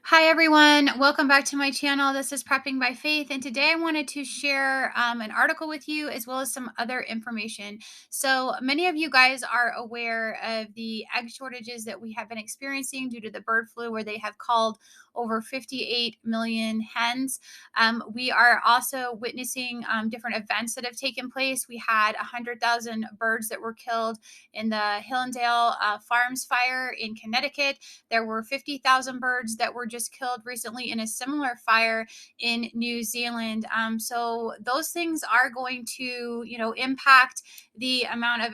Hi everyone, welcome back to my channel. This is Prepping by Faith, and today I wanted to share an article with you as well as some other information. So many of you guys are aware of the egg shortages that we have been experiencing due to the bird flu, where they have culled over 58 million hens. We are also witnessing different events that have taken place. We had 100,000 birds that were killed in the Hillendale Farms fire in Connecticut. There were 50,000 birds that were just killed recently in a similar fire in New Zealand. So those things are going to, impact the amount of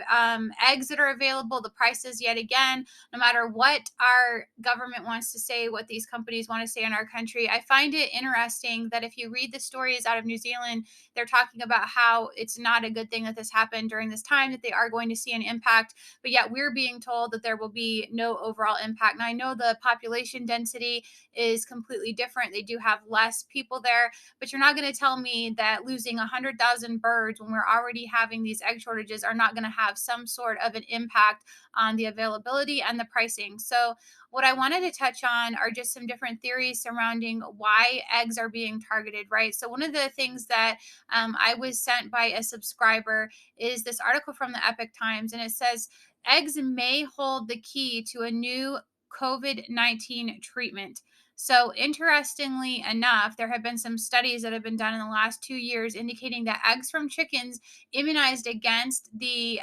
eggs that are available, the prices yet again, no matter what our government wants to say, what these companies want to say in our country. I find it interesting that if you read the stories out of New Zealand, they're talking about how it's not a good thing that this happened during this time, that they are going to see an impact, but yet we're being told that there will be no overall impact. Now, I know the population density is completely different. They do have less people there, but you're not going to tell me that losing 100,000 birds when we're already having these egg shortages are not going to have some sort of an impact on the availability and the pricing. So what I wanted to touch on are just some different theories surrounding why eggs are being targeted, right? So one of the things that I was sent by a subscriber is this article from the Epic Times, and it says eggs may hold the key to a new COVID-19 treatment. So, interestingly enough, there have been some studies that have been done in the last 2 years indicating that eggs from chickens immunized against the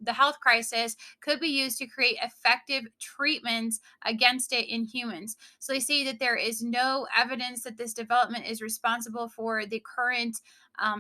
health crisis could be used to create effective treatments against it in humans. So, they say that there is no evidence that this development is responsible for the current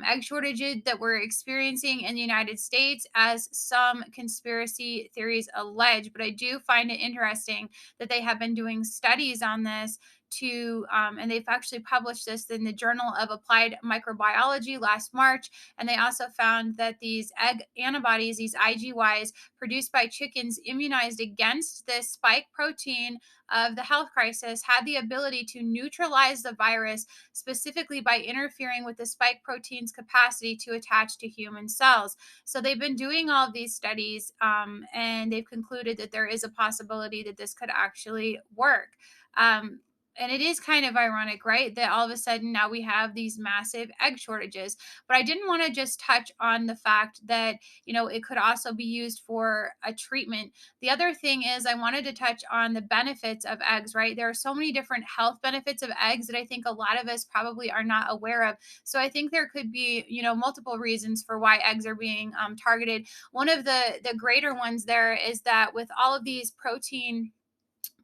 egg shortages that we're experiencing in the United States, as some conspiracy theories allege. But I do find it interesting that they have been doing studies on this and they've actually published this in the Journal of Applied Microbiology last March. And they also found that these egg antibodies, these IgYs produced by chickens immunized against this spike protein of the health crisis, had the ability to neutralize the virus specifically by interfering with the spike protein's capacity to attach to human cells. So they've been doing all of these studies, and they've concluded that there is a possibility that this could actually work. Um, and it is kind of ironic, right? That all of a sudden now we have these massive egg shortages. But I didn't want to just touch on the fact that, it could also be used for a treatment. The other thing is, I wanted to touch on the benefits of eggs, right? There are so many different health benefits of eggs that I think a lot of us probably are not aware of. So I think there could be, multiple reasons for why eggs are being targeted. One of the greater ones there is that with all of these protein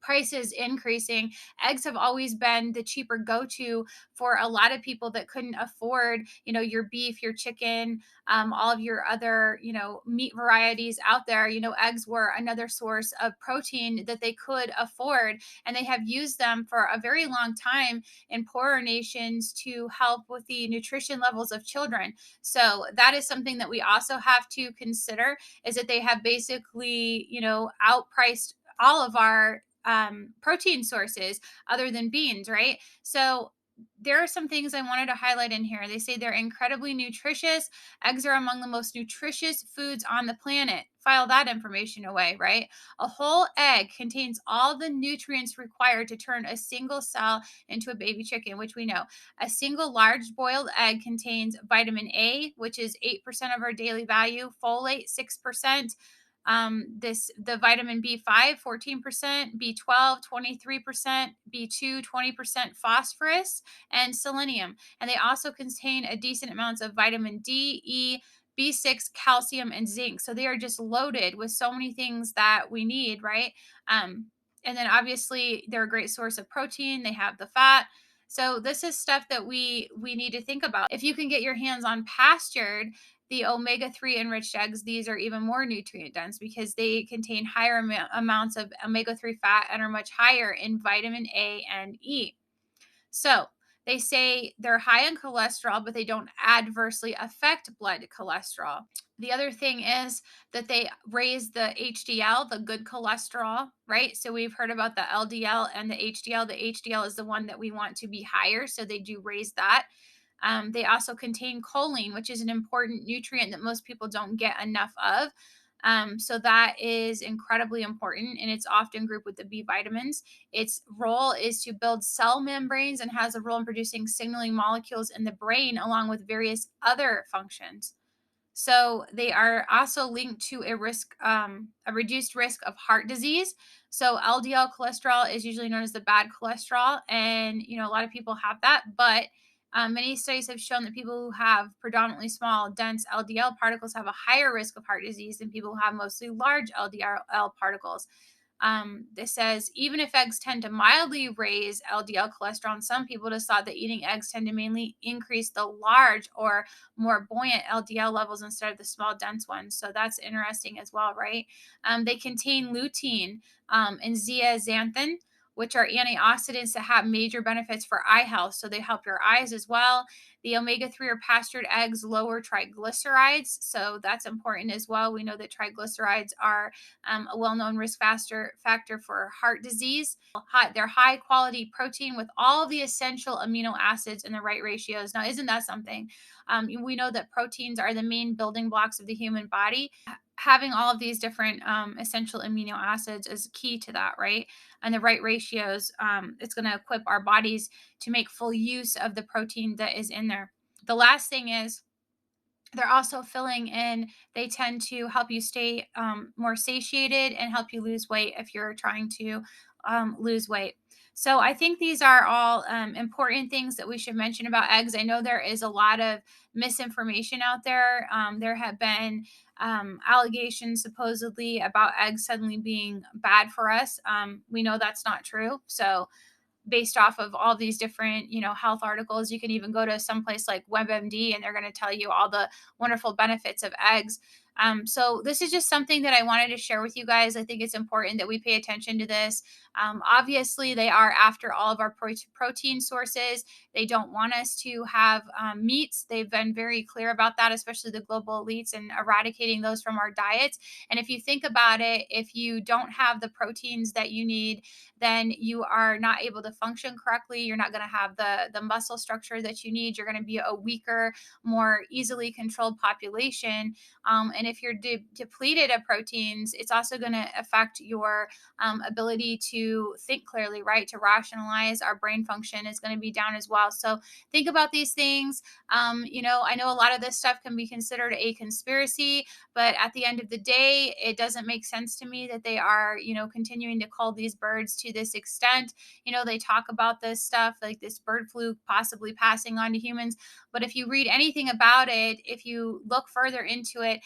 prices increasing, eggs have always been the cheaper go-to for a lot of people that couldn't afford, your beef, your chicken, all of your other, meat varieties out there. Eggs were another source of protein that they could afford, and they have used them for a very long time in poorer nations to help with the nutrition levels of children. So that is something that we also have to consider, is that they have basically, outpriced all of our protein sources other than beans, right? So there are some things I wanted to highlight in here. They say they're incredibly nutritious. Eggs are among the most nutritious foods on the planet. File that information away, right? A whole egg contains all the nutrients required to turn a single cell into a baby chicken, which we know. A single large boiled egg contains vitamin A, which is 8% of our daily value, folate, 6%, the vitamin B5, 14%, B12, 23%, B2, 20%, phosphorus, and selenium. And they also contain a decent amounts of vitamin D, E, B6, calcium, and zinc. So they are just loaded with so many things that we need, right? And then obviously they're a great source of protein. They have the fat. So this is stuff that we need to think about. If you can get your hands on pastured, the omega-3 enriched eggs, these are even more nutrient dense because they contain higher amounts of omega-3 fat and are much higher in vitamin A and E. So they say they're high in cholesterol, but they don't adversely affect blood cholesterol. The other thing is that they raise the HDL, the good cholesterol, right? So we've heard about the LDL and the HDL. The HDL is the one that we want to be higher, so they do raise that. They also contain choline, which is an important nutrient that most people don't get enough of. So that is incredibly important, and it's often grouped with the B vitamins. Its role is to build cell membranes and has a role in producing signaling molecules in the brain, along with various other functions. So they are also linked to a reduced risk of heart disease. So LDL cholesterol is usually known as the bad cholesterol, and a lot of people have that. But many studies have shown that people who have predominantly small, dense LDL particles have a higher risk of heart disease than people who have mostly large LDL particles. This says even if eggs tend to mildly raise LDL cholesterol in some people, it is thought that eating eggs tend to mainly increase the large or more buoyant LDL levels instead of the small, dense ones. So that's interesting as well, right? They contain lutein and zeaxanthin, which are antioxidants that have major benefits for eye health. So they help your eyes as well. The omega 3 or pastured eggs lower triglycerides. So that's important as well. We know that triglycerides are a well-known risk factor for heart disease. They're high quality protein with all the essential amino acids in the right ratios. Now, isn't that something? We know that proteins are the main building blocks of the human body. Having all of these different essential amino acids is key to that, right? And the right ratios, it's going to equip our bodies to make full use of the protein that is in there. The last thing is they're also filling in. They tend to help you stay more satiated and help you lose weight if you're trying to lose weight. So I think these are all important things that we should mention about eggs. I know there is a lot of misinformation out there. There have been allegations supposedly about eggs suddenly being bad for us. We know that's not true. So based off of all these different, health articles. You can even go to some place like WebMD and they're going to tell you all the wonderful benefits of eggs. So this is just something that I wanted to share with you guys. I think it's important that we pay attention to this. Obviously, they are after all of our protein sources. They don't want us to have meats. They've been very clear about that, especially the global elites, and eradicating those from our diets. And if you think about it, if you don't have the proteins that you need, then you are not able to function correctly. You're not going to have the muscle structure that you need. You're going to be a weaker, more easily controlled population. And if you're depleted of proteins, it's also going to affect your ability to think clearly, right? To rationalize. Our brain function is going to be down as well. So think about these things. I know a lot of this stuff can be considered a conspiracy, but at the end of the day, it doesn't make sense to me that they are, continuing to cull these birds to this extent. They talk about this stuff like this bird flu possibly passing on to humans. But if you read anything about it, if you look further into it,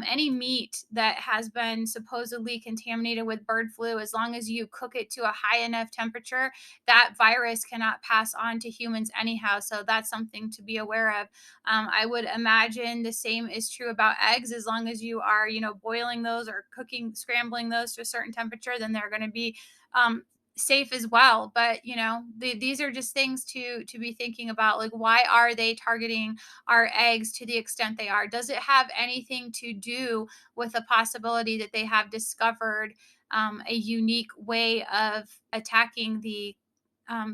any meat that has been supposedly contaminated with bird flu, as long as you cook it to a high enough temperature, that virus cannot pass on to humans anyhow. So that's something to be aware of. I would imagine the same is true about eggs. As long as you are, boiling those or cooking, scrambling those to a certain temperature, then they're going to be safe as well. But these are just things to be thinking about. Like, why are they targeting our eggs to the extent they are? Does it have anything to do with the possibility that they have discovered a unique way of attacking the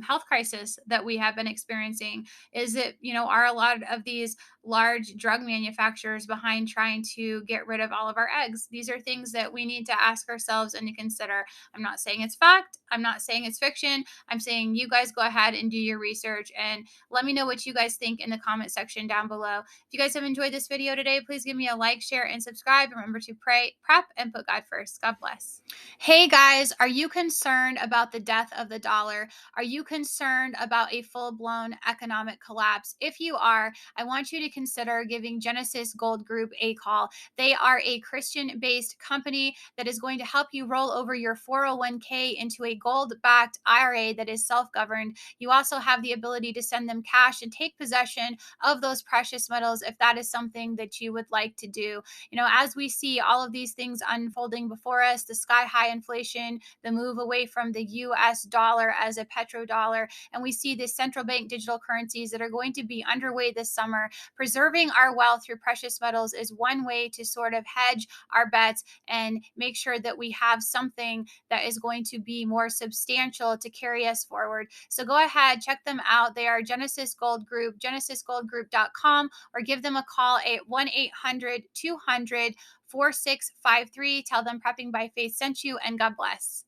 health crisis that we have been experiencing? Is it, are a lot of these large drug manufacturers behind trying to get rid of all of our eggs? These are things that we need to ask ourselves and to consider. I'm not saying it's fact. I'm not saying it's fiction. I'm saying you guys go ahead and do your research and let me know what you guys think in the comment section down below. If you guys have enjoyed this video today, please give me a like, share, and subscribe. Remember to pray, prep, and put God first. God bless. Hey guys, are you concerned about the death of the dollar? Are you concerned about a full-blown economic collapse? If you are, I want you to consider giving Genesis Gold Group a call. They are a Christian-based company that is going to help you roll over your 401k into a gold-backed IRA that is self-governed. You also have the ability to send them cash and take possession of those precious metals if that is something that you would like to do. As we see all of these things unfolding before us, the sky high inflation, the move away from the US dollar as a petrodollar, and we see the central bank digital currencies that are going to be underway this summer. Preserving our wealth through precious metals is one way to sort of hedge our bets and make sure that we have something that is going to be more substantial to carry us forward. So go ahead, check them out. They are Genesis Gold Group, genesisgoldgroup.com, or give them a call at 1-800-200-4653. Tell them Prepping by Faith sent you, and God bless.